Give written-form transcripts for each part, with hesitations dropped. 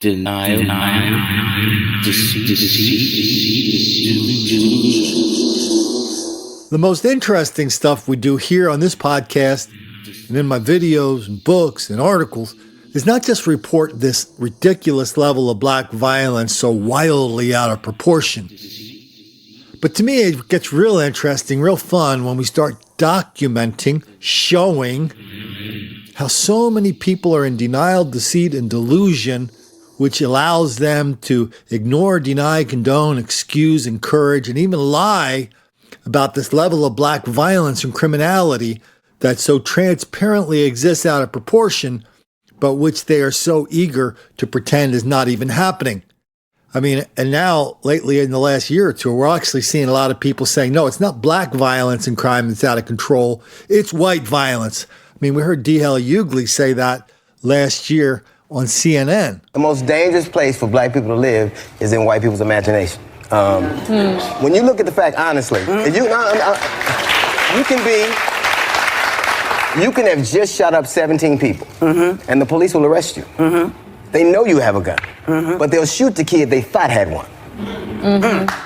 Denial, deceit. The most interesting stuff we do here on this podcast and in my videos and books and articles is not just report this ridiculous level of black violence so wildly out of proportion, but to me it gets real interesting, real fun when we start documenting, showing how so many people are in denial, deceit, and delusion, which allows them to ignore, deny, condone, excuse, encourage, and even lie about this level of black violence and criminality that so transparently exists out of proportion, but which they are so eager to pretend is not even happening. I mean, and now, lately in the last year or two, we're actually seeing a lot of people saying, no, it's not black violence and crime that's out of control, it's white violence. I mean, we heard D. L. Hughley say that last year on CNN. The most dangerous place for black people to live is in white people's imagination. When you look at the fact, honestly, you can have just shot up 17 people, and the police will arrest you. They know you have a gun, but they'll shoot the kid they thought had one.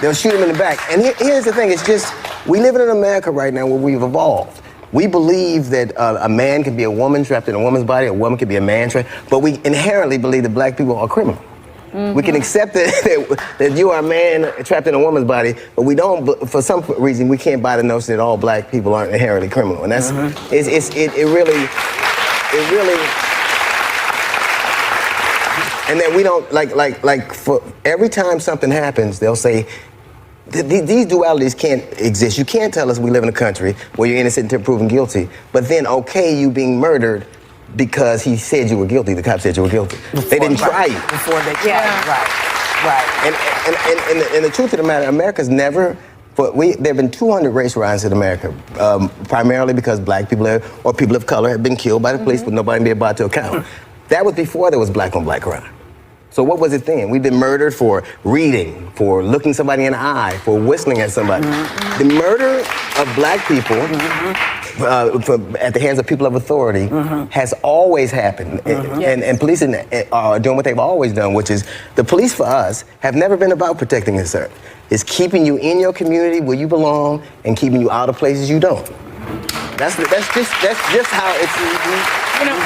They'll shoot him in the back. And here's the thing, it's just, we live in an America right now where we've evolved. We believe that a man can be a woman trapped in a woman's body, a woman can be a man trapped, but we inherently believe that black people are criminal. We can accept that you are a man trapped in a woman's body, but we don't, for some reason, we can't buy the notion that all black people aren't inherently criminal. And that's, it really, and then we don't, like for every time something happens, they'll say, these dualities can't exist. You can't tell us we live in a country where you're innocent until proven guilty, but then okay, you being murdered because he said you were guilty. The cops said you were guilty. They didn't try you. Before they right. And the truth of the matter, America's never, there have been 200 race riots in America, primarily because black people or people of color have been killed by the police with nobody to be brought to account. That was before there was black on black crime. So what was it then? We've been murdered for reading, for looking somebody in the eye, for whistling at somebody. The murder of black people at the hands of people of authority has always happened. And police are doing what they've always done, which is the police for us have never been about protecting us, sir. It's keeping you in your community where you belong and keeping you out of places you don't. That's just how it's. You know,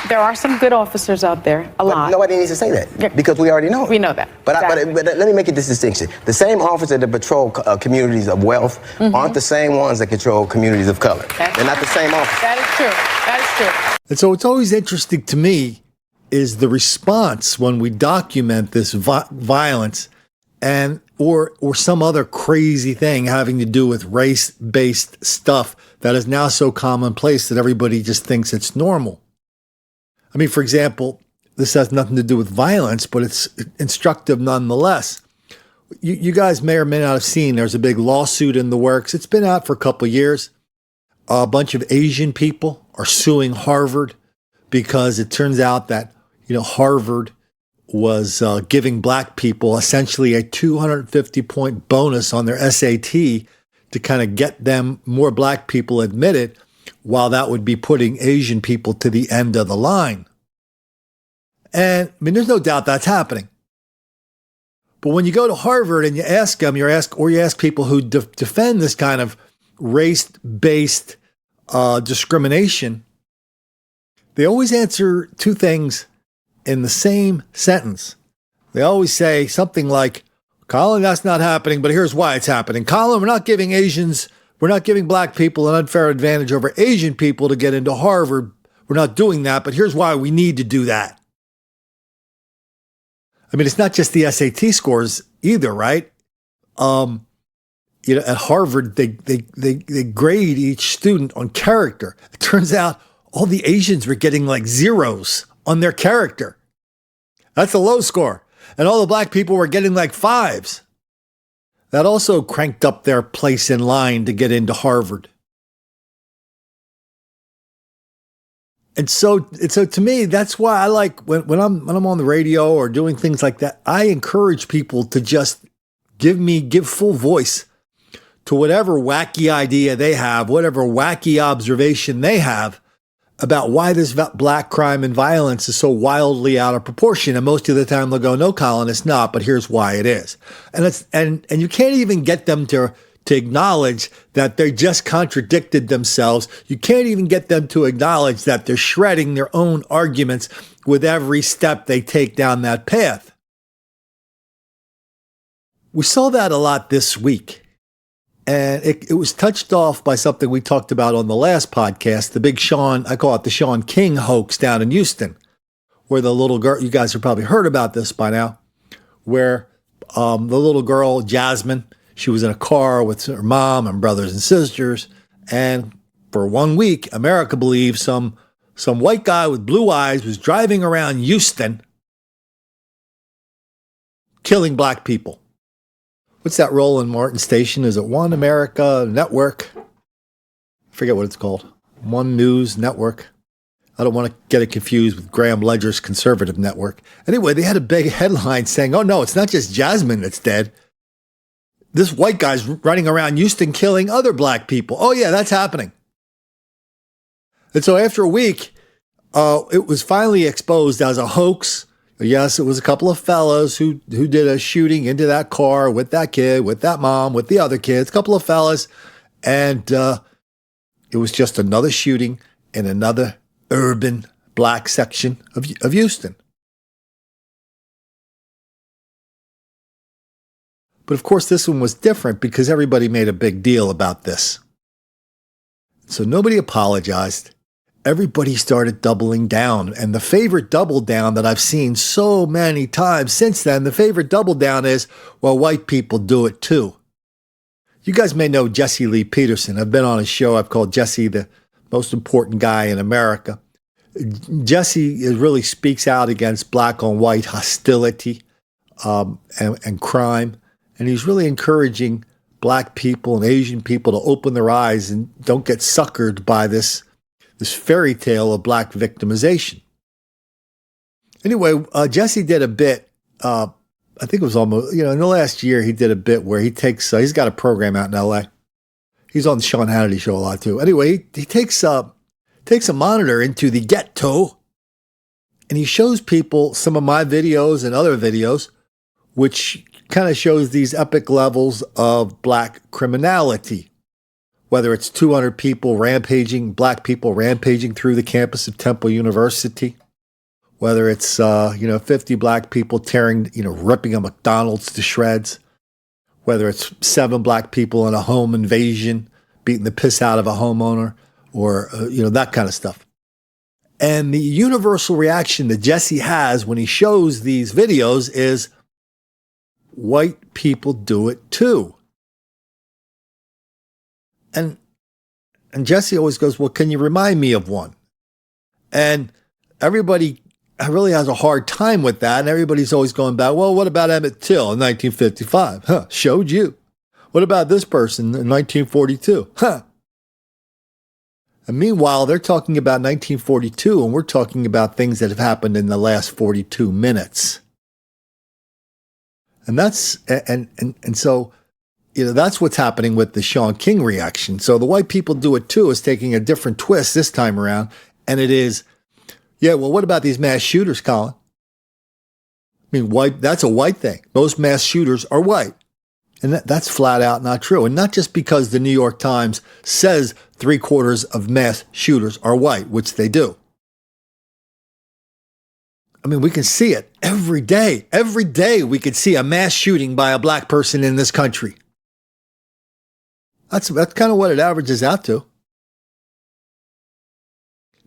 there are some good officers out there, a lot. Nobody needs to say that because we already know it. We know that. But let me make this distinction. The same officers that patrol communities of wealth aren't the same ones that control communities of color. They're not the same officers. That is true. And so what's always interesting to me is the response when we document this violence and or some other crazy thing having to do with race-based stuff that is now so commonplace that everybody just thinks it's normal. I mean, for example, this has nothing to do with violence, but it's instructive nonetheless. You guys may or may not have seen there's a big lawsuit in the works. It's been out for a couple of years. A bunch of Asian people are suing Harvard because it turns out that, Harvard was giving black people essentially a 250-point bonus on their SAT to kind of get them more black people admitted, while that would be putting Asian people to the end of the line. And I mean, there's no doubt that's happening. But when you go to Harvard and you ask them, you ask people who defend this kind of race-based discrimination, they always answer two things in the same sentence. They always say something like, Colin, that's not happening, but here's why it's happening. Colin, we're not giving black people an unfair advantage over Asian people to get into Harvard. We're not doing that, but here's why we need to do that. I mean, it's not just the SAT scores either, right? At Harvard, they grade each student on character. It turns out all the Asians were getting like zeros on their character. That's a low score. And all the black people were getting like 5s. That also cranked up their place in line to get into Harvard. And so to me, that's why I like when I'm on the radio or doing things like that, I encourage people to just give full voice to whatever wacky idea they have, whatever wacky observation they have about why this black crime and violence is so wildly out of proportion. And most of the time they'll go, no, Colin, it's not, but here's why it is. And you can't even get them to acknowledge that they just contradicted themselves. You can't even get them to acknowledge that they're shredding their own arguments with every step they take down that path. We saw that a lot this week. And it was touched off by something we talked about on the last podcast, the big I call it the Shaun King hoax down in Houston, where the little girl, you guys have probably heard about this by now, where the little girl, Jasmine, she was in a car with her mom and brothers and sisters. And for 1 week, America believes some white guy with blue eyes was driving around Houston killing black people. What's that Roland Martin station? Is it One America Network? I forget what it's called. One News Network. I don't want to get it confused with Graham Ledger's conservative network. Anyway, they had a big headline saying, oh no, it's not just Jasmine that's dead. This white guy's running around Houston killing other black people. Oh yeah, that's happening. And so after a week, it was finally exposed as a hoax. Yes, it was a couple of fellas who did a shooting into that car with that kid, with that mom, with the other kids, a couple of fellas. And it was just another shooting in another urban black section of Houston. But of course, this one was different because everybody made a big deal about this. So nobody apologized. Everybody started doubling down. And the favorite double down that I've seen so many times since then, the favorite double down is, well, white people do it too. You guys may know Jesse Lee Peterson. I've been on his show. I've called Jesse the most important guy in America. Jesse really speaks out against black on white hostility and crime. And he's really encouraging black people and Asian people to open their eyes and don't get suckered by this fairy tale of black victimization. Anyway, Jesse did a bit, I think it was almost, in the last year, he did a bit where he takes, he's got a program out in LA. He's on the Sean Hannity show a lot too. Anyway, he takes a monitor into the ghetto and he shows people some of my videos and other videos, which kind of shows these epic levels of black criminality. Whether it's 200 people rampaging, black people rampaging through the campus of Temple University, whether it's 50 black people ripping a McDonald's to shreds, whether it's 7 black people in a home invasion, beating the piss out of a homeowner, or that kind of stuff. And the universal reaction that Jesse has when he shows these videos is, white people do it too. And Jesse always goes, well, can you remind me of one? And everybody really has a hard time with that. And everybody's always going back, well, what about Emmett Till in 1955? Huh, showed you. What about this person in 1942? Huh. And meanwhile, they're talking about 1942, and we're talking about things that have happened in the last 42 minutes. And that's, and so, that's what's happening with the Shaun King reaction. So the white people do it too is taking a different twist this time around. And it is, yeah, well, what about these mass shooters, Colin? I mean, that's a white thing. Most mass shooters are white. And that's flat out not true. And not just because the New York Times says 3/4 of mass shooters are white, which they do. I mean, we can see it every day. Every day we could see a mass shooting by a black person in this country. That's kind of what it averages out to.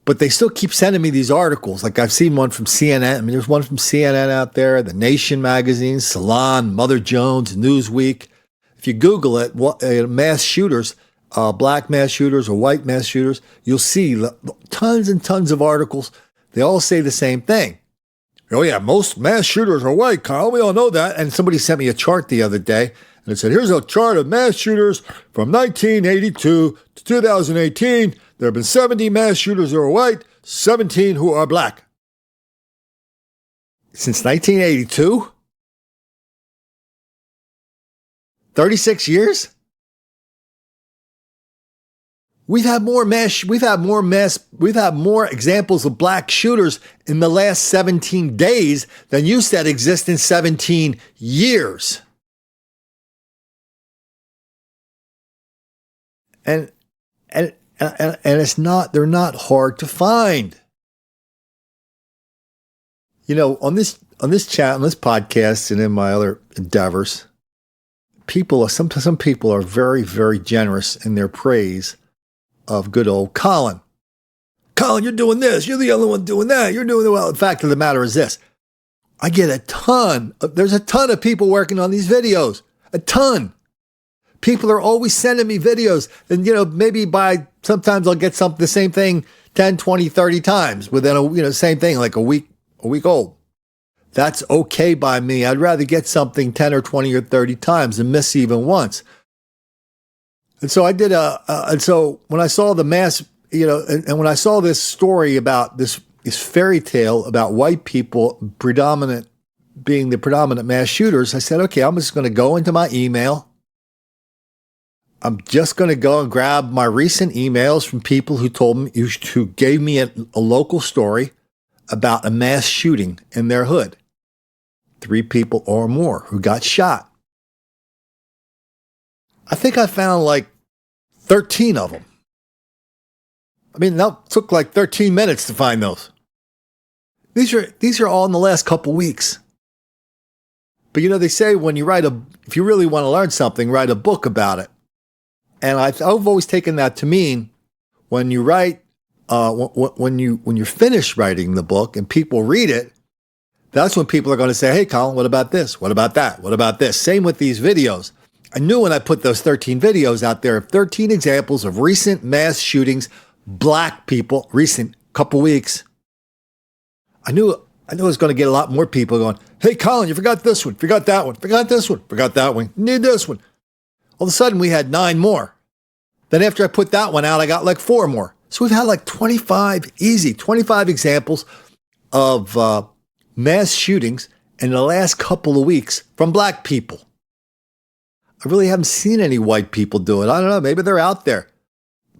But they still keep sending me these articles. Like I've seen one from CNN. I mean, there's one from CNN out there, The Nation magazine, Salon, Mother Jones, Newsweek. If you Google it, mass shooters, black mass shooters or white mass shooters, you'll see tons and tons of articles. They all say the same thing. Oh yeah, most mass shooters are white, Carl. We all know that. And somebody sent me a chart the other day. And it said, here's a chart of mass shooters from 1982 to 2018. There have been 70 mass shooters who are white, 17 who are black. Since 1982? 36 years? We've had more examples of black shooters in the last 17 days than you said exist in 17 years. And it's not, they're not hard to find. You know, on this chat, on this podcast, and in my other endeavors, some people are very, very generous in their praise of good old Colin. Colin, you're doing this. You're the only one doing that. You're doing well. The fact of the matter is this. I get there's a ton of people working on these videos. A ton. People are always sending me videos. And, you know, maybe sometimes I'll get the same thing 10, 20, 30 times within same thing, like a week old. That's okay by me. I'd rather get something 10 or 20 or 30 times than miss even once. And so I did and so when I saw the mass, and when I saw this story about this fairy tale about white people being the predominant mass shooters, I said, okay, I'm just going to go into my email. I'm just going to go and grab my recent emails from people who gave me a local story about a mass shooting in their hood. 3 people or more who got shot. I think I found like 13 of them. I mean, that took like 13 minutes to find those. These are all in the last couple weeks. But they say when you if you really want to learn something, write a book about it. And I've always taken that to mean when you write, when you're finished writing the book and people read it, that's when people are going to say, hey, Colin, what about this? What about that? What about this? Same with these videos. I knew when I put those 13 videos out there, 13 examples of recent mass shootings, black people, recent couple weeks. I knew I was going to get a lot more people going, hey, Colin, you forgot this one, forgot that one, forgot this one, forgot that one, need this one. All of a sudden, we had 9 more. Then after I put that one out, I got like 4 more. So we've had like 25 examples of mass shootings in the last couple of weeks from black people. I really haven't seen any white people do it. I don't know. Maybe they're out there.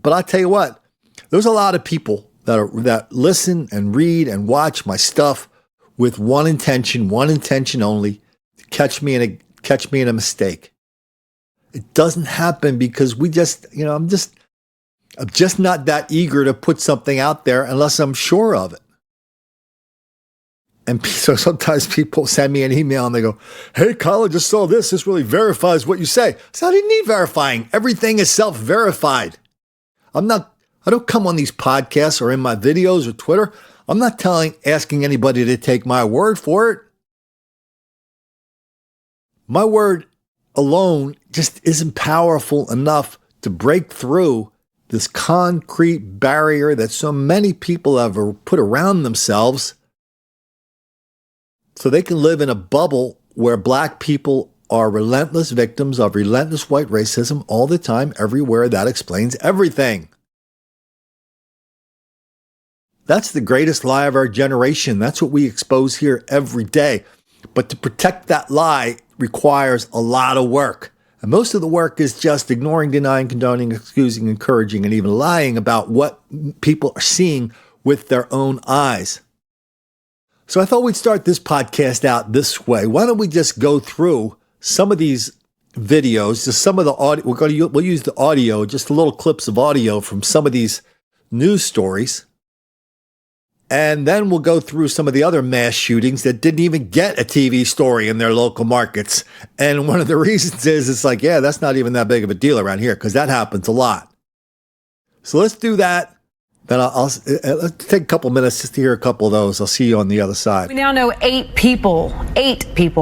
But I tell you what, there's a lot of people that listen and read and watch my stuff with one intention only, to catch me in a mistake. It doesn't happen because I'm just not that eager to put something out there unless I'm sure of it. And so sometimes people send me an email and they go, hey, Colin, just saw this. This really verifies what you say. So I didn't need verifying. Everything is self-verified. I don't come on these podcasts or in my videos or Twitter. I'm not asking anybody to take my word for it. My word alone just isn't powerful enough to break through this concrete barrier that so many people have put around themselves so they can live in a bubble where black people are relentless victims of relentless white racism all the time, everywhere. That explains everything. That's the greatest lie of our generation. That's what we expose here every day. But to protect that lie requires a lot of work. And most of the work is just ignoring, denying, condoning, excusing, encouraging, and even lying about what people are seeing with their own eyes. So I thought we'd start this podcast out this way. Why don't we just go through some of these videos, just some of the audio. We'll use the audio, just little clips of audio from some of these news stories. And then we'll go through some of the other mass shootings that didn't even get a TV story in their local markets. And one of the reasons is it's like, yeah, that's not even that big of a deal around here because that happens a lot. So let's do that. Then let's take a couple minutes just to hear a couple of those. I'll see you on the other side. We now know 8 people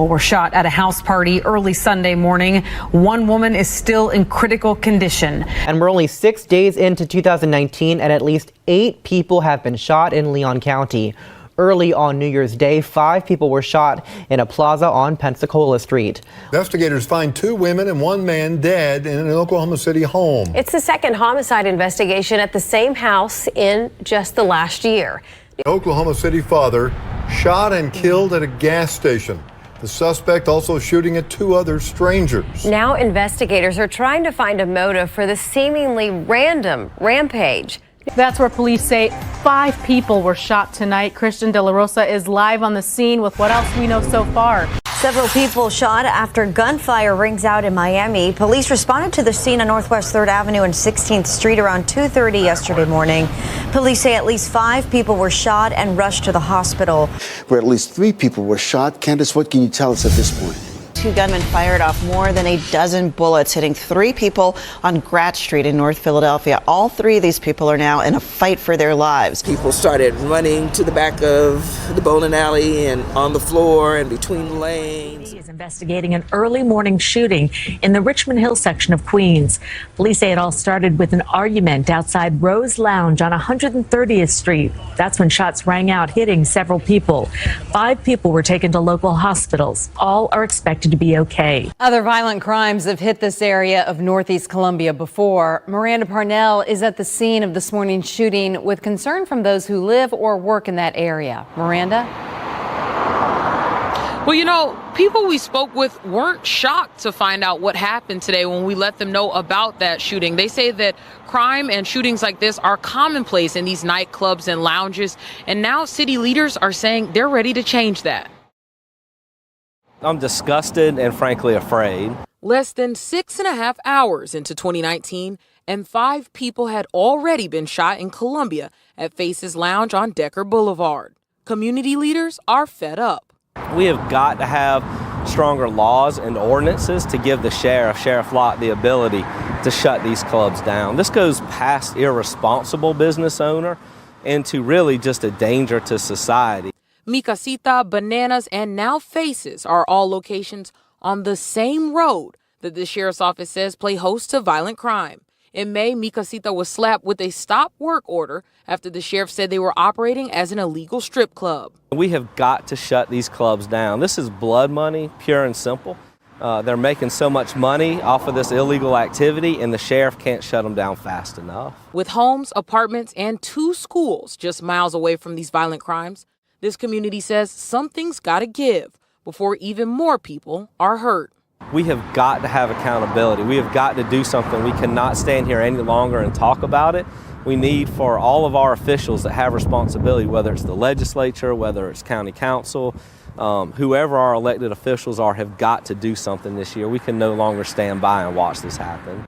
were shot at a house party early Sunday morning. 1 woman is still in critical condition. And we're only 6 days into 2019, and at least 8 people have been shot in Leon County. Early on New Year's Day, 5 people were shot in a plaza on Pensacola Street. Investigators find 2 women and 1 man dead in an Oklahoma City home. It's the second homicide investigation at the same house in just the last year. Oklahoma City father shot and killed at a gas station. The suspect also shooting at 2 other strangers. Now investigators are trying to find a motive for the seemingly random rampage. That's where police say 5 people were shot tonight. Christian De La Rosa is live on the scene with what else we know so far. Several people shot after gunfire rings out in Miami. Police responded to the scene on Northwest 3rd Avenue and 16th Street around 2:30 yesterday morning. Police say at least 5 people were shot and rushed to the hospital. Where at least 3 people were shot. Candace, what can you tell us at this point? 2 gunmen fired off more than a dozen bullets, hitting 3 people on Grat Street in North Philadelphia. All 3 of these people are now in a fight for their lives. People started running to the back of the bowling alley and on the floor and between the lanes. Is investigating an early morning shooting in the Richmond Hill section of Queens. Police say it all started with an argument outside Rose Lounge on 130th Street. That's when shots rang out, hitting several people. 5 people were taken to local hospitals. All are expected to be okay. Other violent crimes have hit this area of Northeast Columbia before. Miranda Parnell is at the scene of this morning's shooting with concern from those who live or work in that area. Miranda? Well, you know, people we spoke with weren't shocked to find out what happened today when we let them know about that shooting. They say that crime and shootings like this are commonplace in these nightclubs and lounges. And now city leaders are saying they're ready to change that. I'm disgusted and frankly afraid. Less than 6.5 hours into 2019, and 5 people had already been shot in Columbia at Faces Lounge on Decker Boulevard. Community leaders are fed up. We have got to have stronger laws and ordinances to give the Sheriff Lott, the ability to shut these clubs down. This goes past irresponsible business owner into really just a danger to society. Mi Casita, Bananas, and now Faces are all locations on the same road that the sheriff's office says play host to violent crime. In May, Mi Casita was slapped with a stop work order after the sheriff said they were operating as an illegal strip club. We have got to shut these clubs down. This is blood money, pure and simple. They're making so much money off of this illegal activity, and the sheriff can't shut them down fast enough. With homes, apartments, and 2 schools just miles away from these violent crimes, this community says something's got to give before even more people are hurt. We have got to have accountability. We have got to do something. We cannot stand here any longer and talk about it. We need for all of our officials that have responsibility, whether it's the legislature, whether it's county council, whoever our elected officials are, have got to do something this year. We can no longer stand by and watch this happen.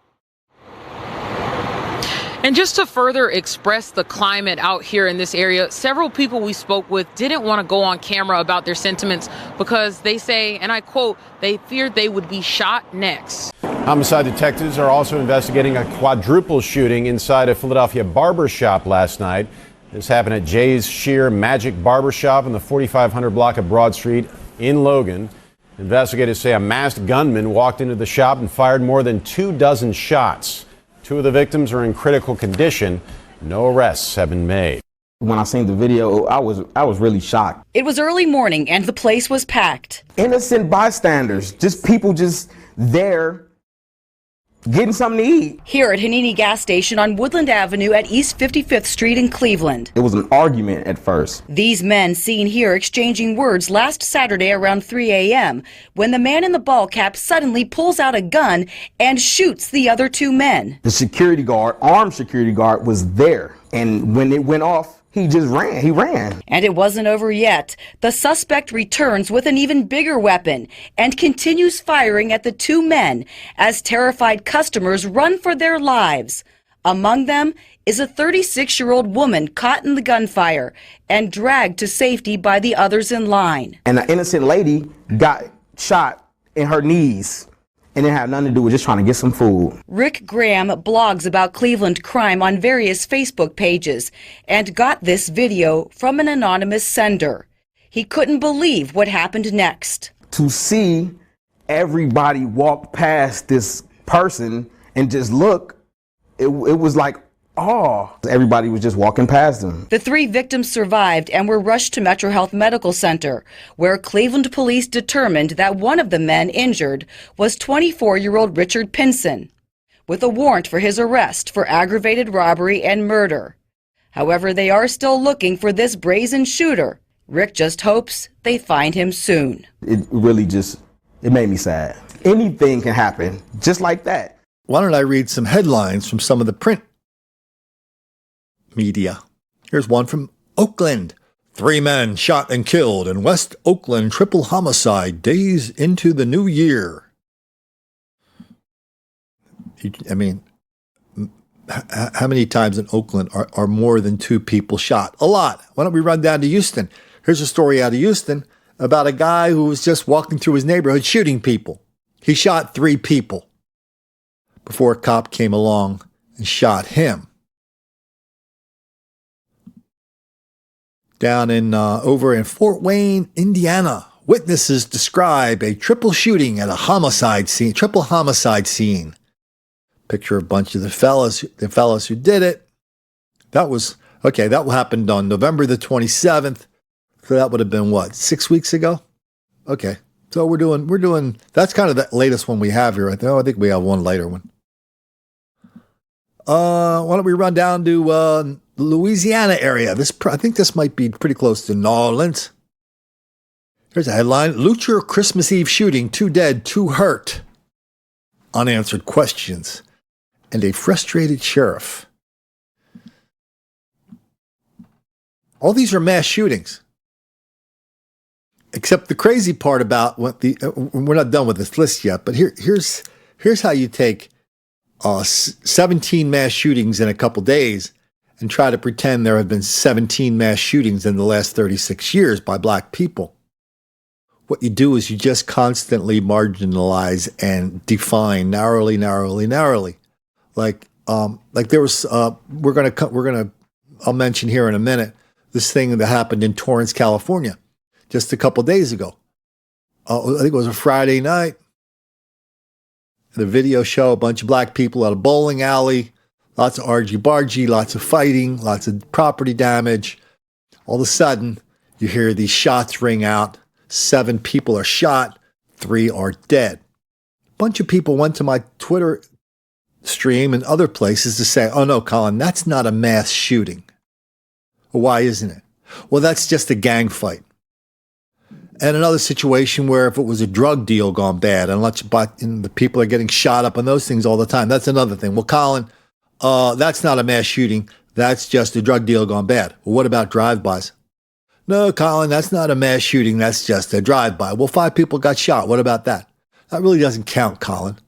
And just to further express the climate out here in this area, several people we spoke with didn't want to go on camera about their sentiments because they say, and I quote, they feared they would be shot next. Homicide detectives are also investigating a quadruple shooting inside a Philadelphia barbershop last night. This happened at Jay's Shear Magic Barbershop in the 4500 block of Broad Street in Logan. Investigators say a masked gunman walked into the shop and fired more than 24 shots. 2 of the victims are in critical condition. No arrests have been made. When I seen the video, I was really shocked. It was early morning and the place was packed. Innocent bystanders, just people just there getting something to eat. Here at Hannity gas station on Woodland Avenue at East 55th Street in Cleveland. It was an argument at first. These men seen here exchanging words last Saturday around 3 a.m. when the man in the ball cap suddenly pulls out a gun and shoots the other 2 men. The security guard, armed security guard, was there. And when it went off, he just ran. He ran. And it wasn't over yet. The suspect returns with an even bigger weapon and continues firing at the 2 men as terrified customers run for their lives. Among them is a 36-year-old woman caught in the gunfire and dragged to safety by the others in line. And an innocent lady got shot in her knees. And it had nothing to do with just trying to get some food. Rick Graham blogs about Cleveland crime on various Facebook pages and got this video from an anonymous sender. He couldn't believe what happened next. To see everybody walk past this person and just look, it was like, oh, everybody was just walking past them. The 3 victims survived and were rushed to Metro Health Medical Center, where Cleveland police determined that one of the men injured was 24-year-old Richard Pinson, with a warrant for his arrest for aggravated robbery and murder. However, they are still looking for this brazen shooter. Rick just hopes they find him soon. It really just, it made me sad. Anything can happen just like that. Why don't I read some headlines from some of the print media? Here's one from Oakland. 3 men shot and killed in West Oakland triple homicide days into the new year. I mean, how many times in Oakland are more than 2 people shot? A lot. Why don't we run down to Houston? Here's a story out of Houston about a guy who was just walking through his neighborhood shooting people. He shot 3 people before a cop came along and shot him. Down in over in Fort Wayne, Indiana, witnesses describe a triple shooting at a homicide scene, triple homicide scene. Picture a bunch of the fellas who did it. That happened on November the 27th. So that would have been what, 6 weeks ago? Okay. So we're doing that's kind of the latest one we have here. I think we have one later one. Why don't we run down to Louisiana area? I think this might be pretty close to New Orleans. Here's a headline: Lutcher Christmas Eve shooting, 2 dead, 2 hurt. Unanswered questions and a frustrated sheriff. All these are mass shootings. Except the crazy part about we're not done with this list yet, but here's how you take 17 mass shootings in a couple days and try to pretend there have been 17 mass shootings in the last 36 years by black people. What you do is you just constantly marginalize and define narrowly. Like there was I'll mention here in a minute this thing that happened in Torrance, California, just a couple days ago. I think it was a Friday night. The video show a bunch of black people at a bowling alley, lots of argy-bargy, lots of fighting, lots of property damage. All of a sudden, you hear these shots ring out. 7 people are shot, 3 are dead. A bunch of people went to my Twitter stream and other places to say, oh no, Colin, that's not a mass shooting. Well, why isn't it? Well, that's just a gang fight. And another situation where if it was a drug deal gone bad, and the people are getting shot up and those things all the time, that's another thing. Well, Colin, that's not a mass shooting. That's just a drug deal gone bad. Well, what about drive-bys? No, Colin, that's not a mass shooting. That's just a drive-by. Well, 5 people got shot. What about that? That really doesn't count, Colin.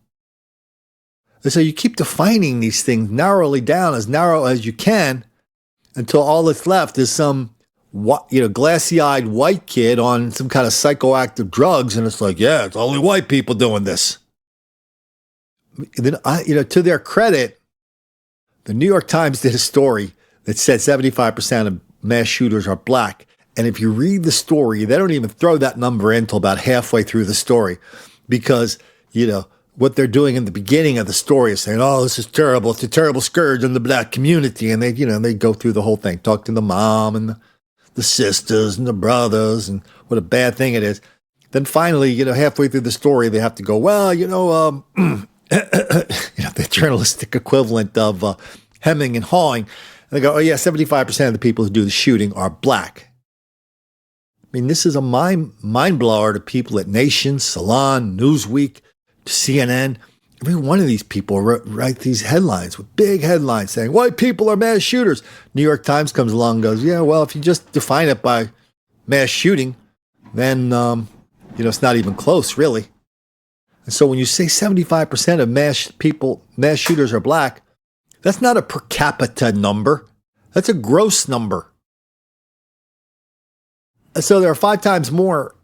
And so you keep defining these things narrow as you can until all that's left is some glassy-eyed white kid on some kind of psychoactive drugs, and it's like, yeah, it's only white people doing this. Then, to their credit, the New York Times did a story that said 75% of mass shooters are black. And if you read the story, they don't even throw that number in until about halfway through the story, because, what they're doing in the beginning of the story is saying, oh, this is terrible. It's a terrible scourge in the black community. And they go through the whole thing, talk to the mom and the sisters and the brothers and what a bad thing it is. Then finally, halfway through the story, they have to go, well, the journalistic equivalent of hemming and hawing. And they go, oh yeah, 75% of the people who do the shooting are black. I mean, this is a mind blower to people at Nation, Salon, Newsweek, CNN. Every one of these people write these headlines with big headlines saying, white people are mass shooters. New York Times comes along and goes, yeah, well, if you just define it by mass shooting, then, it's not even close, really. And so when you say 75% of mass shooters are black, that's not a per capita number. That's a gross number. And so there are 5 times more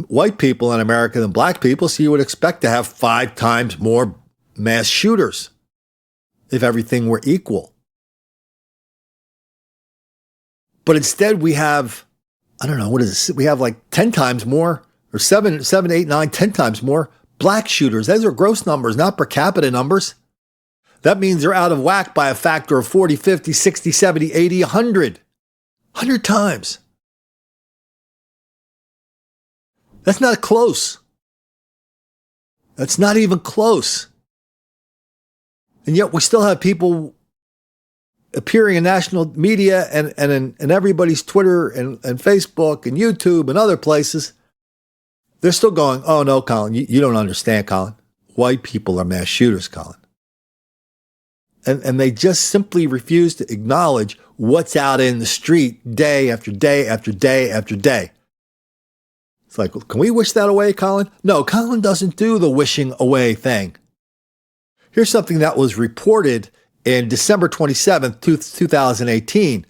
white people in America than black people, so you would expect to have 5 times more mass shooters if everything were equal. But instead we have, I don't know, what is this? We have like 10 times more, or 7, 8, 9, 10 times more black shooters. Those are gross numbers, not per capita numbers. That means they're out of whack by a factor of 40, 50, 60, 70, 80, 100. 100 times. That's not close. That's not even close. And yet we still have people appearing in national media and in everybody's Twitter and Facebook and YouTube and other places, they're still going, oh no, Colin, you don't understand, Colin. White people are mass shooters, Colin. And they just simply refuse to acknowledge what's out in the street day after day after day after day. It's like, can we wish that away, Colin? No, Colin doesn't do the wishing away thing. Here's something that was reported in December 27th, 2018.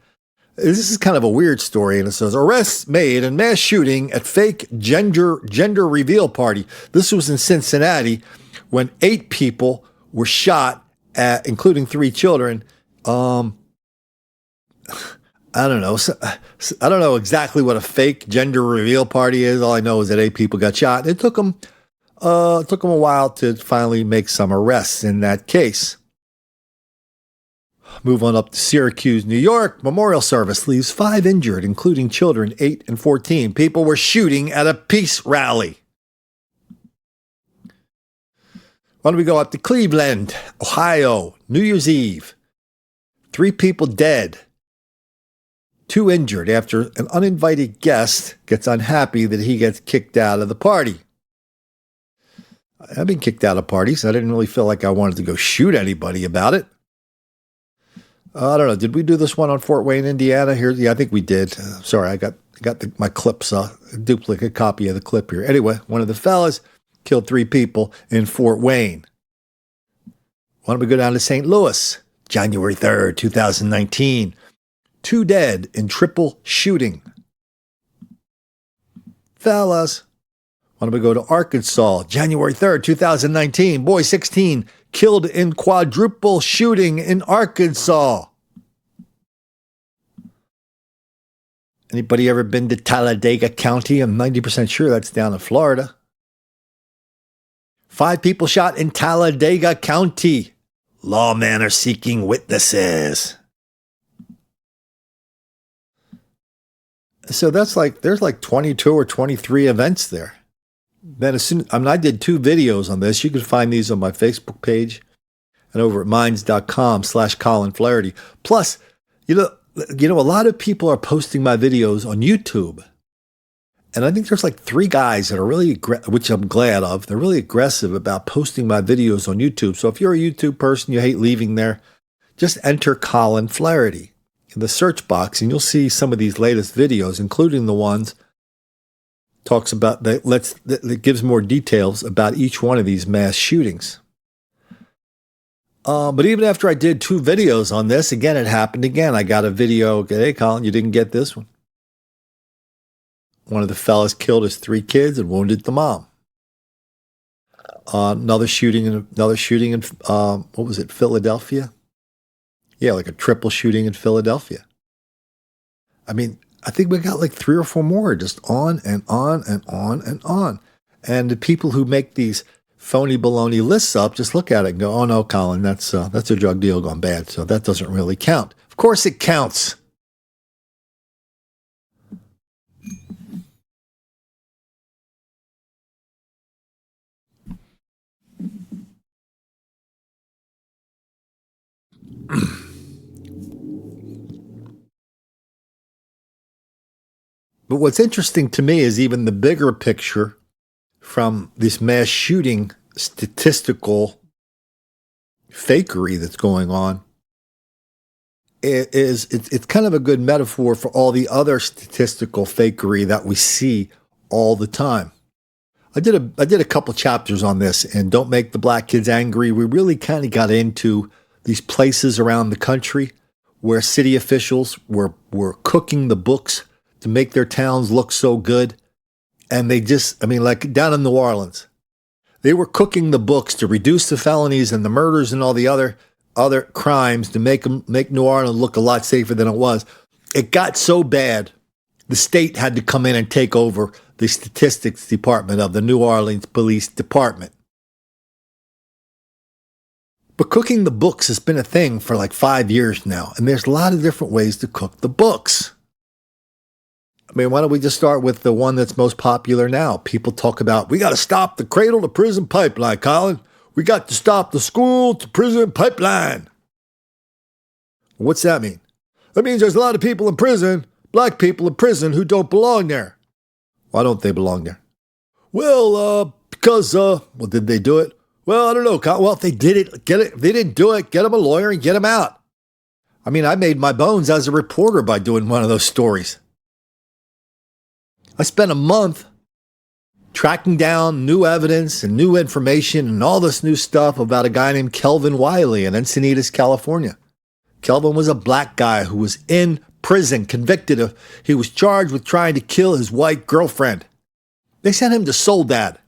This is kind of a weird story, and it says, arrests made in mass shooting at fake gender reveal party. This was in Cincinnati when 8 people were shot, including 3 children. I don't know. I don't know exactly what a fake gender reveal party is. All I know is that 8 people got shot. It took them a while to finally make some arrests in that case. Move on up to Syracuse, New York. Memorial service leaves 5 injured, including children 8 and 14. People were shooting at a peace rally. Why don't we go up to Cleveland, Ohio, New Year's Eve. 3 people dead. 2 injured after an uninvited guest gets unhappy that he gets kicked out of the party. I've been kicked out of parties. I didn't really feel like I wanted to go shoot anybody about it. I don't know. Did we do this one on Fort Wayne, Indiana? Here, yeah, I think we did. Sorry, I got my clips, a duplicate copy of the clip here. Anyway, one of the fellas killed 3 people in Fort Wayne. Why don't we go down to St. Louis, January 3rd, 2019. 2 dead in triple shooting. Fellas, why don't we go to Arkansas, January 3rd, 2019. Boy 16 killed in quadruple shooting in Arkansas. Anybody ever been to Talladega County? I'm 90% sure that's down in Florida. 5 people shot in Talladega County. Lawmen are seeking witnesses. So that's like, there's like 22 or 23 events there. Then I did 2 videos on this. You can find these on my Facebook page and over at minds.com/Colin Flaherty. Plus, you know, a lot of people are posting my videos on YouTube. And I think there's like 3 guys that are really, which I'm glad of. They're really aggressive about posting my videos on YouTube. So if you're a YouTube person, you hate leaving there, just enter Colin Flaherty in the search box and you'll see some of these latest videos, including the ones talks about that gives more details about each one of these mass shootings. But even after I did 2 videos on this, again, it happened again. I got a video. Hey, Colin, you didn't get this one. One of the fellas killed his 3 kids and wounded the mom. Another shooting in what was it, Philadelphia? Yeah, like a triple shooting in Philadelphia. I mean, I think we got like 3 or 4 more, just on and on and on and on. And the people who make these phony baloney lists up just look at it and go, oh no, Colin, that's a drug deal gone bad, so that doesn't really count. Of course it counts. But what's interesting to me is even the bigger picture from this mass shooting statistical fakery that's going on. It's kind of a good metaphor for all the other statistical fakery that we see all the time. I did a couple chapters on this, and Don't Make the Black Kids Angry. We really kind of got into these places around the country where city officials were cooking the books to make their towns look so good. And they just, I mean, like down in New Orleans, they were cooking the books to reduce the felonies and the murders and all the other crimes to make New Orleans look a lot safer than it was. It got so bad, the state had to come in and take over the statistics department of the New Orleans Police Department. But cooking the books has been a thing for like 5 years now, and there's a lot of different ways to cook the books. I mean, why don't we just start with the one that's most popular now? People talk about, we got to stop the cradle to prison pipeline, Colin. We got to stop the school to prison pipeline. What's that mean? That means there's a lot of people in prison, black people in prison, who don't belong there. Why don't they belong there? Well, because, did they do it? Well, I don't know. Well, if they did it, get it. If they didn't do it, get them a lawyer and get them out. I mean, I made my bones as a reporter by doing one of those stories. I spent a month tracking down new evidence and new information and all this new stuff about a guy named Kelvin Wiley in Encinitas, California. Kelvin was a black guy who was in prison, he was charged with trying to kill his white girlfriend. They sent him to Soledad.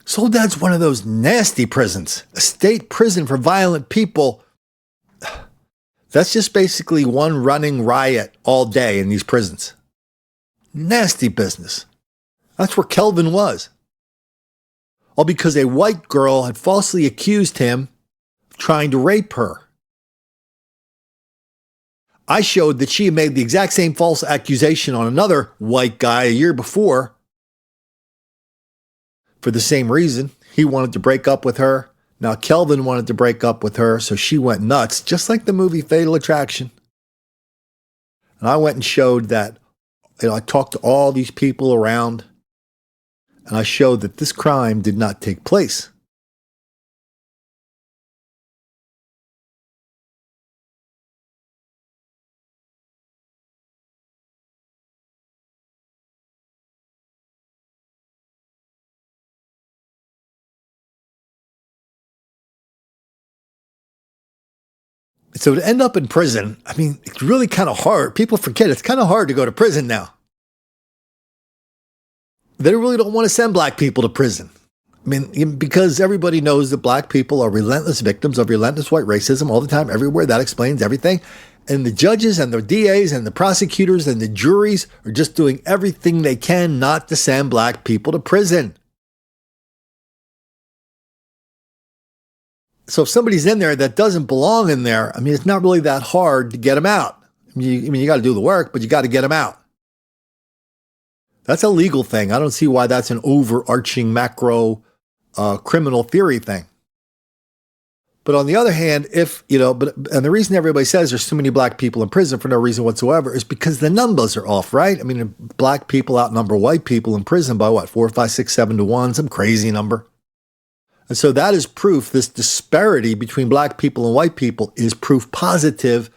Soledad's one of those nasty prisons, a state prison for violent people. That's just basically one running riot all day in these prisons. Nasty business. That's where Kelvin was. All because a white girl had falsely accused him of trying to rape her. I showed that she had made the exact same false accusation on another white guy a year before. For the same reason, he wanted to break up with her. Now Kelvin wanted to break up with her, so she went nuts, just like the movie Fatal Attraction. And I went and showed that, I talked to all these people around, and I showed that this crime did not take place. So to end up in prison, I mean, it's really kind of hard. People forget it's kind of hard to go to prison now. They really don't want to send black people to prison. I mean, because everybody knows that black people are relentless victims of relentless white racism all the time, everywhere. That explains everything. And the judges and the DAs and the prosecutors and the juries are just doing everything they can not to send black people to prison. So if somebody's in there that doesn't belong in there, I mean, it's not really that hard to get them out. I mean, you got to do the work, but you got to get them out. That's a legal thing. I don't see why that's an overarching macro criminal theory thing. But on the other hand, and the reason everybody says there's too many black people in prison for no reason whatsoever is because the numbers are off, right? I mean, black people outnumber white people in prison by what, 4, 5, 6, 7 to 1, some crazy number. And so that is proof, this disparity between black people and white people is proof positive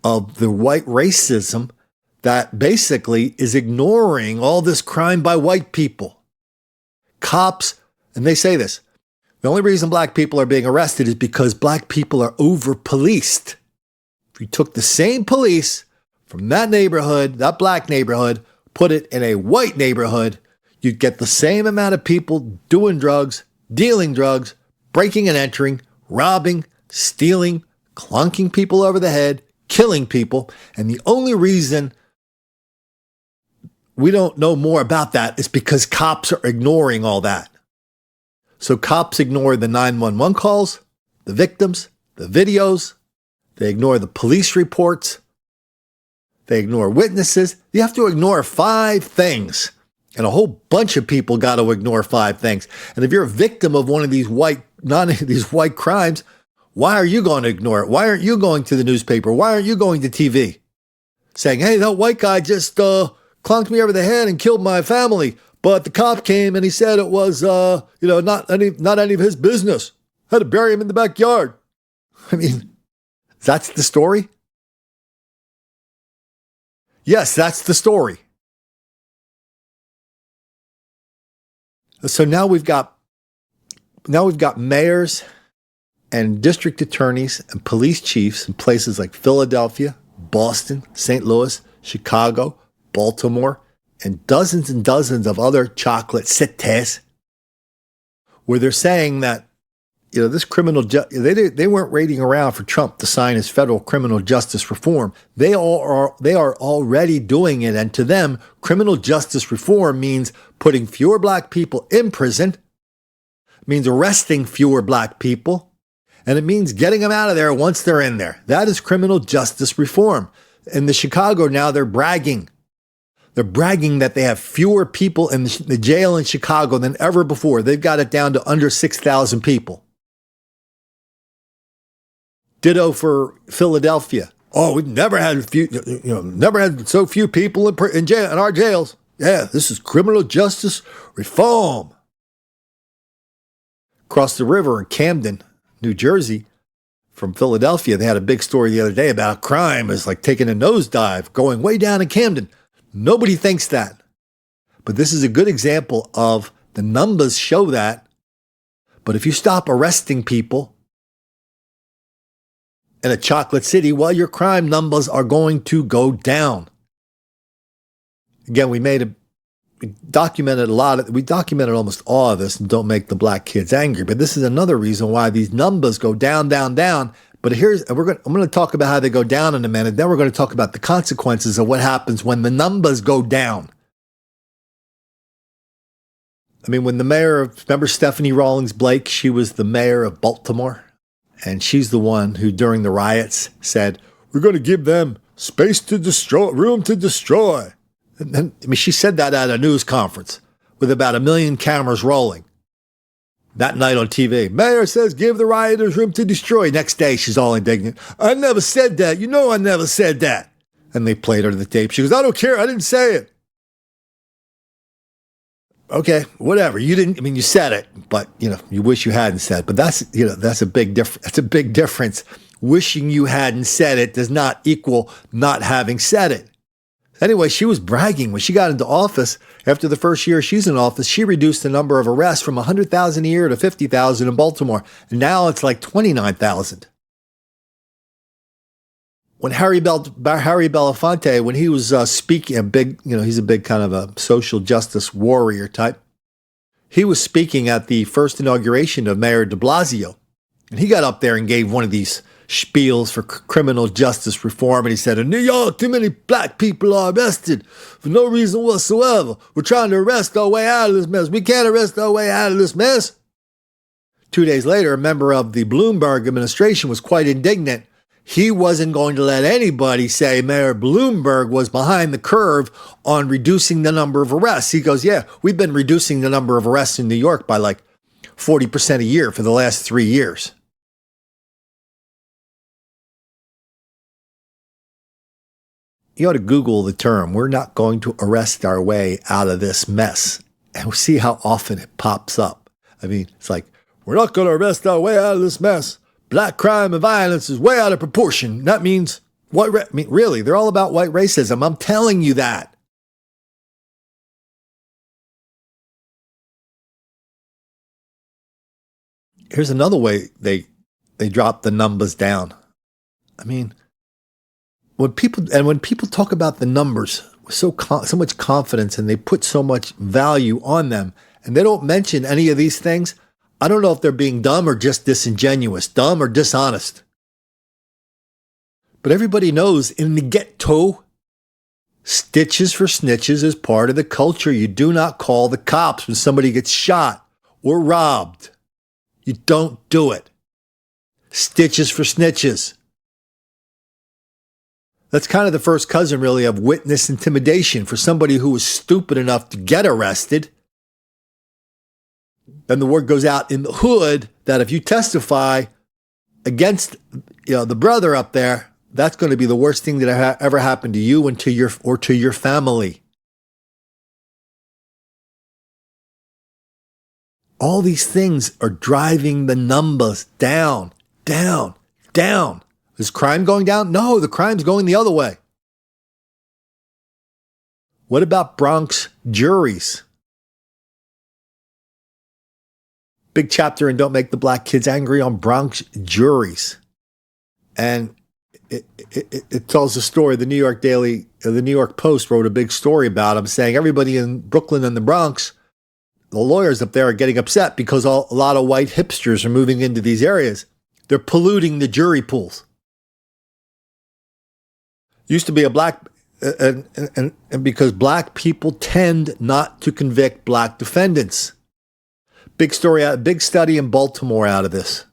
of the white racism that basically is ignoring all this crime by white people. Cops, and they say this, the only reason black people are being arrested is because black people are over-policed. If you took the same police from that neighborhood, that black neighborhood, put it in a white neighborhood, you'd get the same amount of people doing drugs, dealing drugs, breaking and entering, robbing, stealing, clunking people over the head, killing people. And the only reason we don't know more about that is because cops are ignoring all that. So cops ignore the 911 calls, the victims, the videos. They ignore the police reports. They ignore witnesses. You have to ignore 5 things. And a whole bunch of people got to ignore 5 things. And if you're a victim of one of these white crimes, why are you going to ignore it? Why aren't you going to the newspaper? Why aren't you going to TV? Saying, hey, that white guy just clunked me over the head and killed my family. But the cop came and he said it was, not any of his business. Had to bury him in the backyard. I mean, that's the story? Yes, that's the story. So now we've got mayors and district attorneys and police chiefs in places like Philadelphia, Boston, St. Louis, Chicago, Baltimore, and dozens of other chocolate cities where they're saying that, this criminal, they weren't waiting around for Trump to sign his federal criminal justice reform. They are already doing it. And to them, criminal justice reform means putting fewer black people in prison, means arresting fewer black people, and it means getting them out of there once they're in there. That is criminal justice reform. In the Chicago now, they're bragging. They're bragging that they have fewer people in the jail in Chicago than ever before. They've got it down to under 6,000 people. Ditto for Philadelphia. Oh, we've never had never had so few people in jail in our jails. Yeah, this is criminal justice reform. Across the river in Camden, New Jersey, from Philadelphia, they had a big story the other day about crime is like taking a nosedive, going way down in Camden. Nobody thinks that. But this is a good example of the numbers show that. But if you stop arresting people in a chocolate city, well, your crime numbers are going to go down. Again, we documented almost all of this and don't make the black kids angry. But this is another reason why these numbers go down, down, down. But I'm going to talk about how they go down in a minute. Then we're going to talk about the consequences of what happens when the numbers go down. I mean, when remember Stephanie Rawlings Blake? She was the mayor of Baltimore. And she's the one who, during the riots, said, we're going to give them space to destroy, room to destroy. And she said that at a news conference with about 1 million cameras rolling. That night on TV, mayor says give the rioters room to destroy. Next day, she's all indignant. I never said that. You know I never said that. And they played her the tape. She goes, I don't care. I didn't say it. Okay, whatever. You didn't. I mean, you said it, but you wish you hadn't said it. But that's a big difference. That's a big difference. Wishing you hadn't said it does not equal not having said it. Anyway, she was bragging when she got into office. After the first year she's in office, she reduced the number of arrests from 100,000 a year to 50,000 in Baltimore. And now it's like 29,000. When Harry Belafonte, when he was speaking, he's a big kind of a social justice warrior type. He was speaking at the first inauguration of Mayor de Blasio. And he got up there and gave one of these spiels for criminal justice reform. And he said, in New York, too many black people are arrested for no reason whatsoever. We're trying to arrest our way out of this mess. We can't arrest our way out of this mess. 2 days later, a member of the Bloomberg administration was quite indignant. He wasn't going to let anybody say Mayor Bloomberg was behind the curve on reducing the number of arrests. He goes, yeah, we've been reducing the number of arrests in New York by like 40% a year for the last 3 years. You ought to Google the term, we're not going to arrest our way out of this mess. And see how often it pops up. I mean, it's like, we're not going to arrest our way out of this mess. Black crime and violence is way out of proportion. That means really, they're all about white racism. I'm telling you that. Here's another way they drop the numbers down. I mean, when people talk about the numbers with so much confidence and they put so much value on them and they don't mention any of these things, I don't know if they're being dumb or just disingenuous, dumb or dishonest. But everybody knows in the ghetto, stitches for snitches is part of the culture. You do not call the cops when somebody gets shot or robbed. You don't do it. Stitches for snitches. That's kind of the first cousin, really, of witness intimidation for somebody who was stupid enough to get arrested. Then the word goes out in the hood that if you testify against the brother up there, that's going to be the worst thing that ever happened to you and to your family. All these things are driving the numbers down, down, down. Is crime going down? No, the crime's going the other way. What about Bronx juries? Big chapter in Don't Make the Black Kids Angry on Bronx juries. And it tells a story. The New York Post wrote a big story about them, saying everybody in Brooklyn and the Bronx, the lawyers up there are getting upset because a lot of white hipsters are moving into these areas. They're polluting the jury pools. Used to be a black, and because black people tend not to convict black defendants. Big study in Baltimore out of this,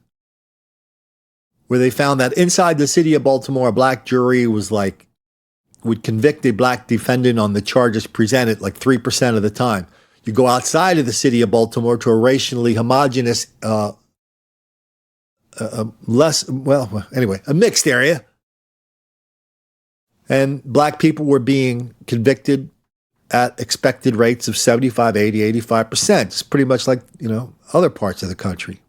where they found that inside the city of Baltimore, a black jury would convict a black defendant on the charges presented like 3% of the time. You go outside of the city of Baltimore to a racially homogenous a mixed area. And black people were being convicted at expected rates of 75, 80, 85%. It's pretty much like, other parts of the country.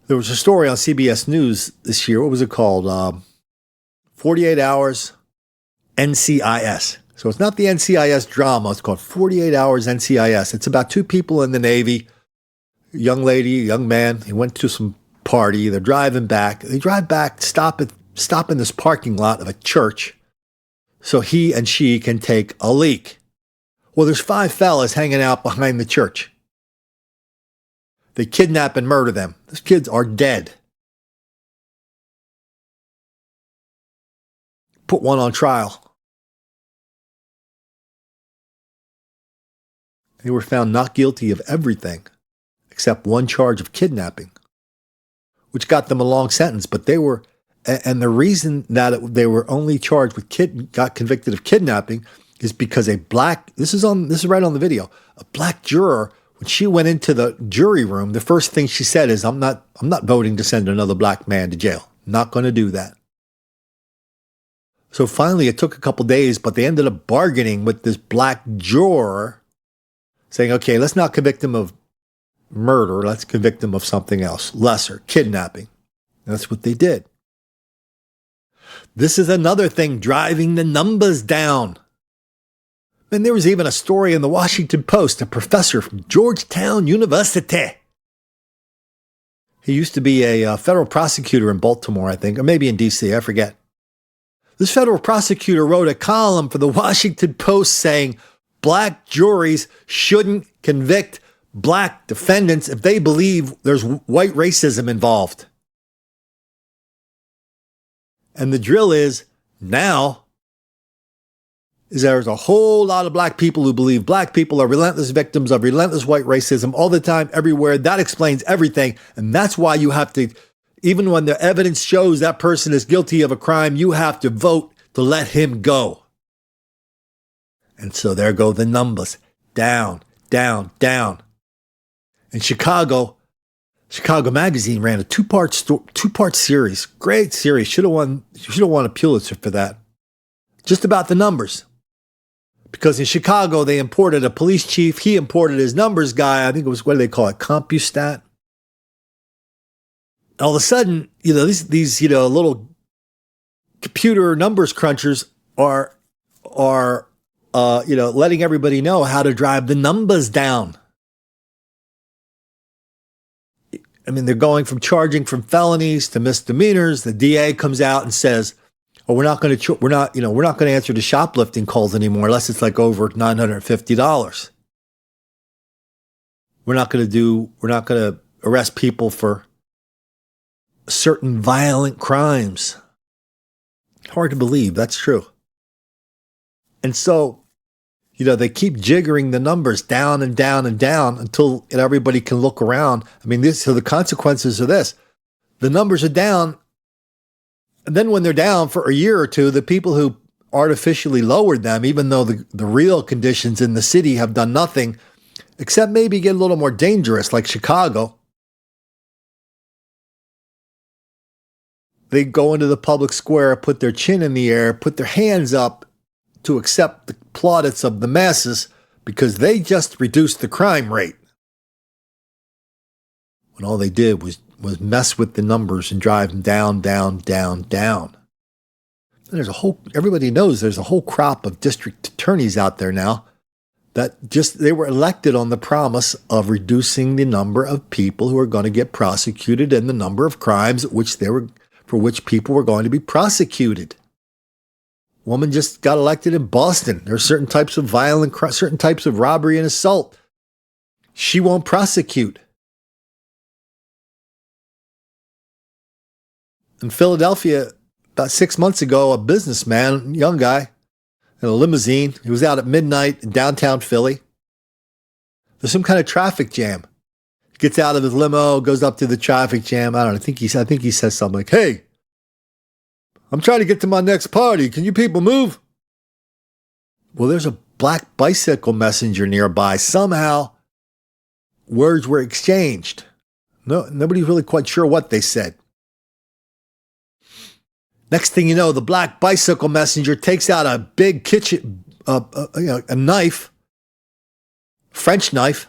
There was a story on CBS News this year. What was it called? 48 Hours NCIS. So it's not the NCIS drama. It's called 48 Hours NCIS. It's about two people in the Navy, a young lady, a young man. He went to some party. They're driving back. They drive back, stop in this parking lot of a church so he and she can take a leak. Well, there's 5 fellas hanging out behind the church. They kidnap and murder them. Those kids are dead. Put one on trial. They were found not guilty of everything except one charge of kidnapping, which got them a long sentence. But they were, and the reason that they were only charged with got convicted of kidnapping is because this is right on the video, a black juror, when she went into the jury room, the first thing she said is, I'm not voting to send another black man to jail. Not going to do that. So finally, it took a couple days, but they ended up bargaining with this black juror, saying, okay, let's not convict him of murder. Let's convict him of something else, lesser, kidnapping. And that's what they did. This is another thing driving the numbers down. And there was even a story in the Washington Post, a professor from Georgetown University. He used to be a federal prosecutor in Baltimore, I think, or maybe in D.C., I forget. This federal prosecutor wrote a column for the Washington Post saying black juries shouldn't convict black defendants if they believe there's white racism involved. And the drill is now there's a whole lot of black people who believe black people are relentless victims of relentless white racism all the time, everywhere. That explains everything. And that's why you have to, even when the evidence shows that person is guilty of a crime, you have to vote to let him go. And so there go the numbers. Down, down, down. In Chicago Magazine ran a two-part series. Great series. Should have won a Pulitzer for that. Just about the numbers. Because in Chicago, they imported a police chief. He imported his numbers guy. I think it was, what do they call it? CompuStat. All of a sudden, these little computer numbers crunchers are letting everybody know how to drive the numbers down. I mean, they're going from charging from felonies to misdemeanors. The DA comes out and says, "Oh, we're not going to answer the shoplifting calls anymore unless it's like over $950. We're not going to arrest people for certain violent crimes." Hard to believe, that's true. And so, they keep jiggering the numbers down and down and down until everybody can look around. I mean, so the consequences of this, the numbers are down. And then when they're down for a year or two, the people who artificially lowered them, even though the real conditions in the city have done nothing, except maybe get a little more dangerous, like Chicago, they go into the public square, put their chin in the air, put their hands up to accept the plaudits of the masses because they just reduced the crime rate. When all they did was mess with the numbers and drive them down, down, down, down. And everybody knows there's a whole crop of district attorneys out there now that they were elected on the promise of reducing the number of people who are going to get prosecuted and the number of crimes for which people were going to be prosecuted. Woman just got elected in Boston. There are certain types of certain types of robbery and assault she won't prosecute. In Philadelphia, about 6 months ago, a businessman, young guy, in a limousine, he was out at midnight in downtown Philly. There's some kind of traffic jam. He gets out of his limo, goes up to the traffic jam. I don't know. I think he says something like, "Hey, I'm trying to get to my next party. Can you people move?" Well, there's a black bicycle messenger nearby. Somehow, words were exchanged. No, nobody's really quite sure what they said. Next thing you know, the black bicycle messenger takes out a big kitchen, a knife, French knife,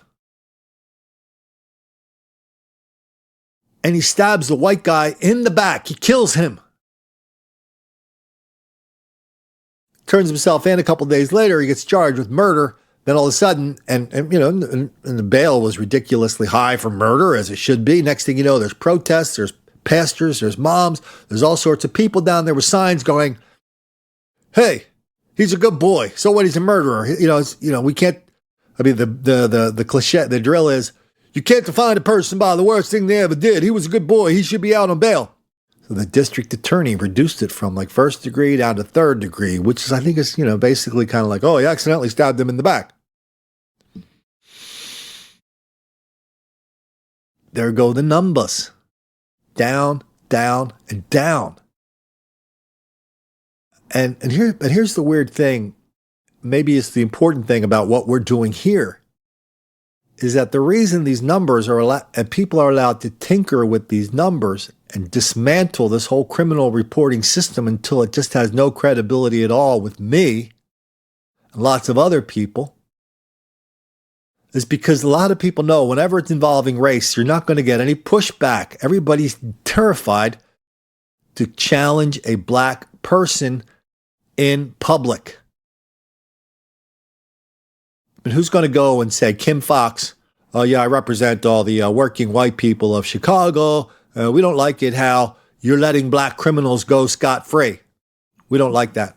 and he stabs the white guy in the back. He kills him. Turns himself in. A couple of days later, he gets charged with murder. Then all of a sudden, and the bail was ridiculously high for murder, as it should be. Next thing you know, there's protests, there's pastors, there's moms, there's all sorts of people down there with signs going, "Hey, he's a good boy. So what? He's a murderer." We can't. I mean, the cliche, the drill is, you can't define a person by the worst thing they ever did. He was a good boy. He should be out on bail. So the district attorney reduced it from like first degree down to third degree, which is, I think, is basically kind of like, oh, he accidentally stabbed him in the back. There go the numbers. Down, down, and down. And here's the weird thing. Maybe it's the important thing about what we're doing here, is that the reason these numbers are allowed, and people are allowed to tinker with these numbers and dismantle this whole criminal reporting system until it just has no credibility at all with me and lots of other people, is because a lot of people know whenever it's involving race, you're not going to get any pushback. Everybody's terrified to challenge a black person in public. But who's going to go and say, Kim Fox, oh yeah, I represent all the working white people of Chicago. We don't like it how you're letting black criminals go scot-free. We don't like that.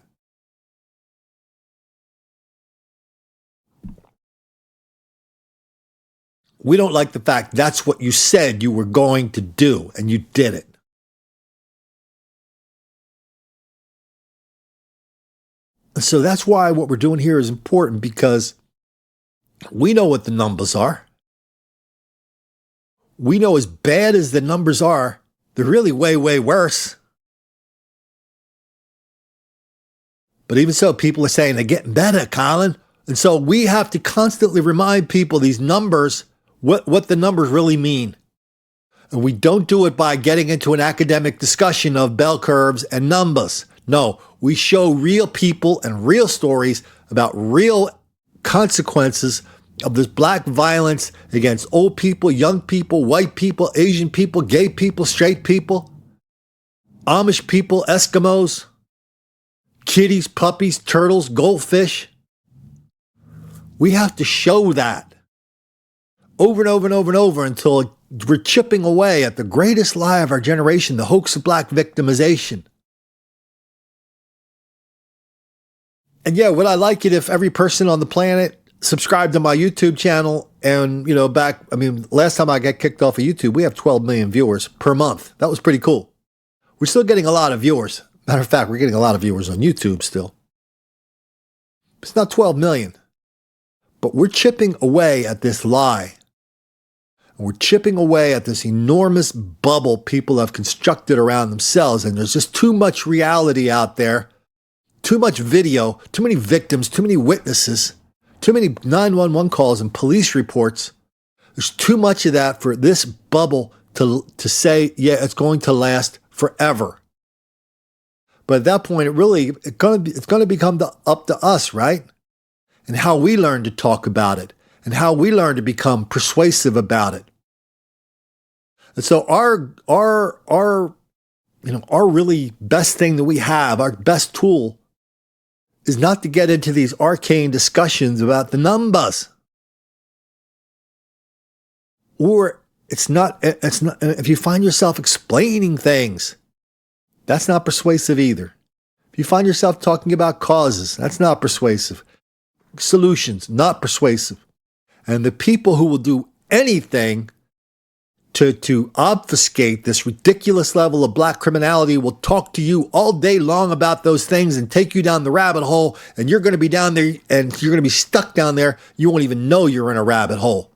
We don't like the fact that's what you said you were going to do, and you did it. So that's why what we're doing here is important, because we know what the numbers are. We know as bad as the numbers are, they're really way, way worse. But even so, people are saying they're getting better, Colin. And so we have to constantly remind people these numbers, what the numbers really mean. And we don't do it by getting into an academic discussion of bell curves and numbers. No, we show real people and real stories about real consequences of this black violence against old people, young people, white people, Asian people, gay people, straight people, Amish people, Eskimos, kitties, puppies, turtles, goldfish. We have to show that over and over and over and over until we're chipping away at the greatest lie of our generation, the hoax of black victimization. And yeah, would I like it if every person on the planet subscribed to my YouTube channel? And, last time I got kicked off of YouTube, we have 12 million viewers per month. That was pretty cool. We're still getting a lot of viewers. Matter of fact, we're getting a lot of viewers on YouTube still. It's not 12 million. But we're chipping away at this lie. We're chipping away at this enormous bubble people have constructed around themselves. And there's just too much reality out there, too much video, too many victims, too many witnesses, too many 911 calls and police reports. There's too much of that for this bubble to say, yeah, it's going to last forever. But at that point, it's going to become up to us, right? And how we learn to talk about it, and how we learn to become persuasive about it. And so our really best thing that we have, our best tool, is not to get into these arcane discussions about the numbers. Or it's not, if you find yourself explaining things, that's not persuasive either. If you find yourself talking about causes, that's not persuasive. Solutions, not persuasive. And the people who will do anything to obfuscate this ridiculous level of black criminality will talk to you all day long about those things and take you down the rabbit hole, and you're going to be down there and you're going to be stuck down there. You won't even know you're in a rabbit hole.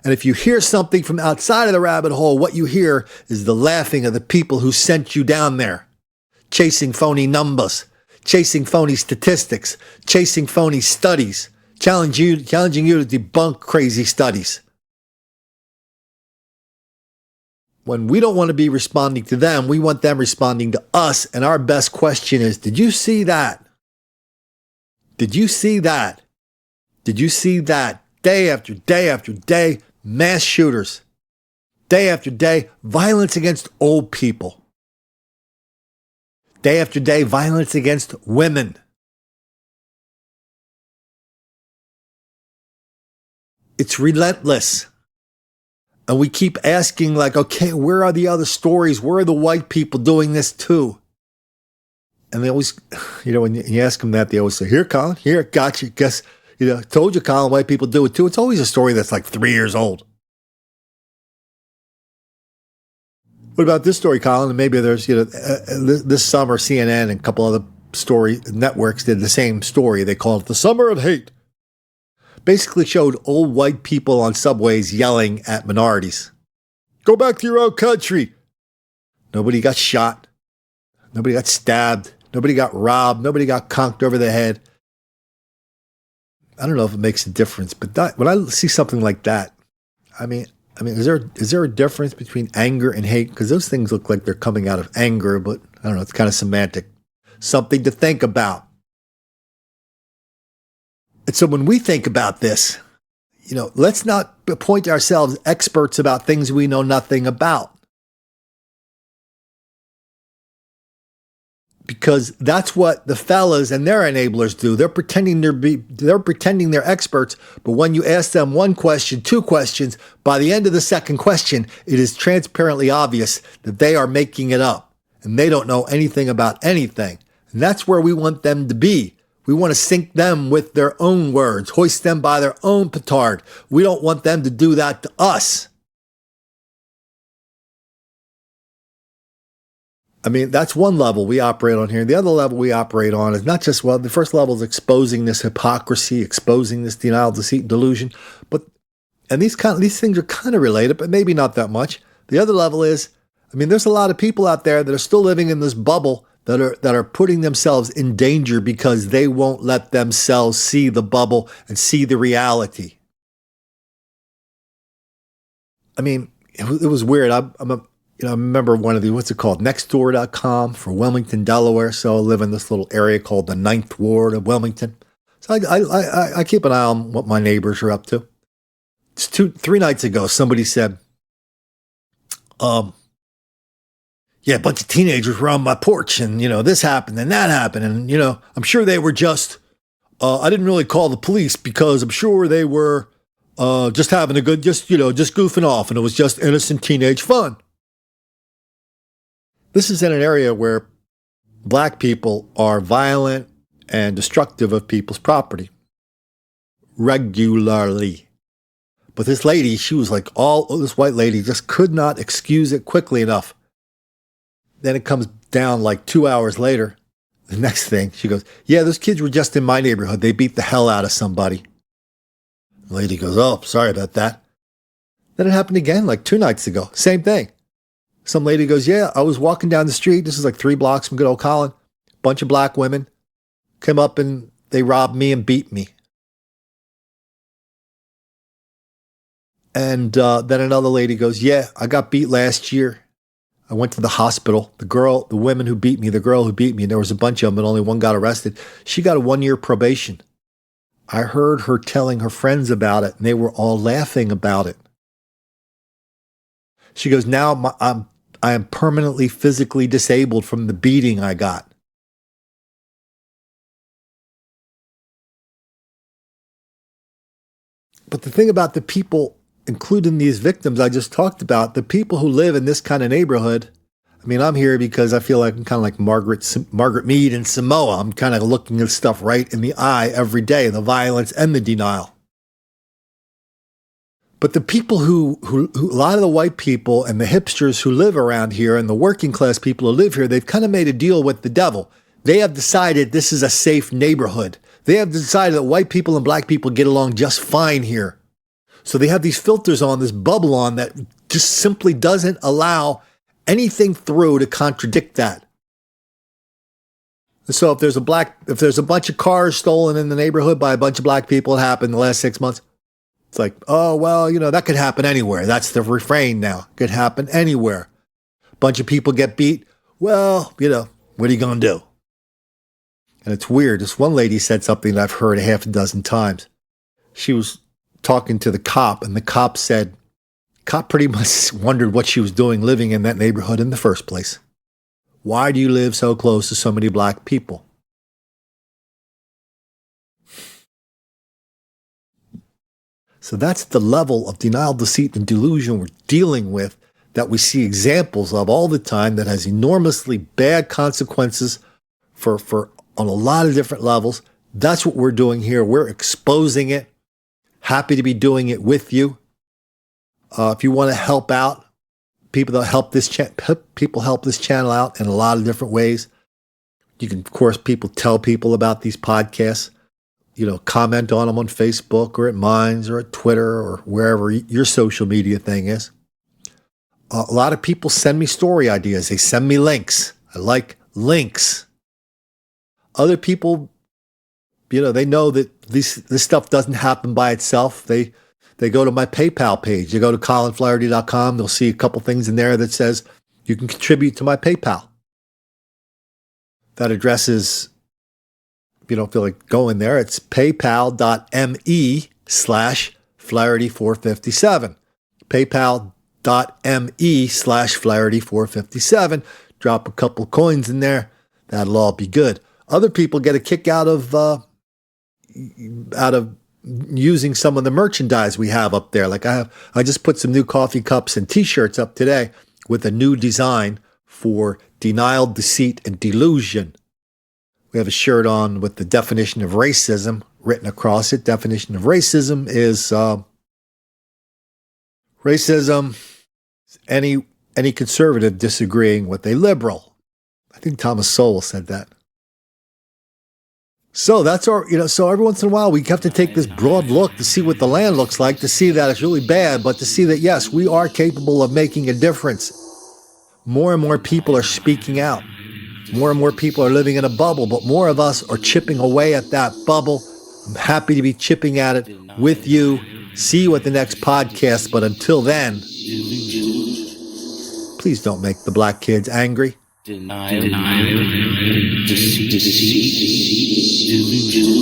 And if you hear something from outside of the rabbit hole, what you hear is the laughing of the people who sent you down there, chasing phony numbers, chasing phony statistics, chasing phony studies, challenging you to debunk crazy studies. when we don't want to be responding to them, we want them responding to us. And our best question is, did you see that? Did you see that? Did you see that? Day after day after day, mass shooters. Day after day, violence against old people. Day after day, violence against women. It's relentless. And we keep asking, like, okay, where are the other stories? Where are the white people doing this too? And they always, when you ask them that, they always say, here, Colin, here, got you. Guess, told you, Colin, white people do it too. It's always a story that's like 3 years old. What about this story, Colin? And maybe there's, this summer, CNN and a couple other story networks did the same story. They called it the Summer of Hate. Basically showed old white people on subways yelling at minorities. Go back to your own country. Nobody got shot. Nobody got stabbed. Nobody got robbed. Nobody got conked over the head. I don't know if it makes a difference, but when I see something like that, I mean, is there a difference between anger and hate? Because those things look like they're coming out of anger, but I don't know, it's kind of semantic. Something to think about. And so when we think about this, let's not appoint ourselves experts about things we know nothing about. Because that's what the fellas and their enablers do. They're pretending they're experts, but when you ask them one question, two questions, by the end of the second question, it is transparently obvious that they are making it up and they don't know anything about anything. And that's where we want them to be. We want to sink them with their own words, hoist them by their own petard. We don't want them to do that to us. I mean, that's one level we operate on here. The other level we operate on is not just, the first level is exposing this hypocrisy, exposing this denial, deceit, and delusion. And these things are kind of related, but maybe not that much. The other level is, there's a lot of people out there that are still living in this bubble that are putting themselves in danger because they won't let themselves see the bubble and see the reality. It was weird. I remember one of the, what's it called? Nextdoor.com for Wilmington, Delaware. So I live in this little area called the 9th Ward of Wilmington. So I keep an eye on what my neighbors are up to. It's 3 nights ago, somebody said, yeah, a bunch of teenagers were on my porch and, this happened and that happened. And, I'm sure they were just, I didn't really call the police because I'm sure they were just having a good, just goofing off. And it was just innocent teenage fun. This is in an area where black people are violent and destructive of people's property regularly. But this lady, she was like, this white lady just could not excuse it quickly enough. Then it comes down like 2 hours later. The next thing, she goes, yeah, those kids were just in my neighborhood. They beat the hell out of somebody. The lady goes, oh, sorry about that. Then it happened again like 2 nights ago. Same thing. Some lady goes, yeah, I was walking down the street. This is like 3 blocks from good old Colin. Bunch of black women came up and they robbed me and beat me. And then another lady goes, yeah, I got beat last year. I went to the hospital. The women who beat me, the girl who beat me, and there was a bunch of them, and only one got arrested. She got a 1-year probation. I heard her telling her friends about it, and they were all laughing about it. She goes, now I am permanently physically disabled from the beating I got. But the thing about the people, including these victims I just talked about, the people who live in this kind of neighborhood, I'm here because I feel like I'm kind of like Margaret Mead in Samoa. I'm kind of looking at stuff right in the eye every day, the violence and the denial. But the people who a lot of the white people and the hipsters who live around here and the working class people who live here, they've kind of made a deal with the devil. They have decided this is a safe neighborhood. They have decided that white people and black people get along just fine here. So they have these filters on, this bubble on that just simply doesn't allow anything through to contradict that. And so if there's a bunch of cars stolen in the neighborhood by a bunch of black people, it happened in the last 6 months, It's like, oh, well, that could happen anywhere. That's the refrain now. Could happen anywhere. Bunch of people get beat. Well, what are you going to do? And it's weird. This one lady said something that I've heard a half a dozen times. She was talking to the cop, and the cop pretty much wondered what she was doing living in that neighborhood in the first place. Why do you live so close to so many black people? So that's the level of denial, deceit, and delusion we're dealing with, that we see examples of all the time, that has enormously bad consequences for on a lot of different levels. That's what we're doing here. We're exposing it. Happy to be doing it with you. If you want to help out, people help this channel out in a lot of different ways. You can, of course, tell people about these podcasts. Comment on them on Facebook or at Minds or at Twitter or wherever your social media thing is. A lot of people send me story ideas. They send me links. I like links. Other people, they know that this stuff doesn't happen by itself. They go to my PayPal page. They go to colinflaherty.com. They'll see a couple things in there that says you can contribute to my PayPal. That address is, if you don't feel like going there, it's paypal.me/Flaherty457. paypal.me/Flaherty457. Drop a couple coins in there. That'll all be good. Other people get a kick out of using some of the merchandise we have up there. Like I just put some new coffee cups and t-shirts up today with a new design for denial, deceit, and delusion. We have a shirt on with the definition of racism written across it. Definition of racism is any conservative disagreeing with a liberal. I think Thomas Sowell said that. So that's so every once in a while we have to take this broad look to see what the land looks like, to see that it's really bad, but to see that, yes, we are capable of making a difference. More and more people are speaking out. More and more people are living in a bubble, but more of us are chipping away at that bubble. I'm happy to be chipping at it with you. See you at the next podcast, but until then, please don't make the black kids angry. Denial, deceit, delusion.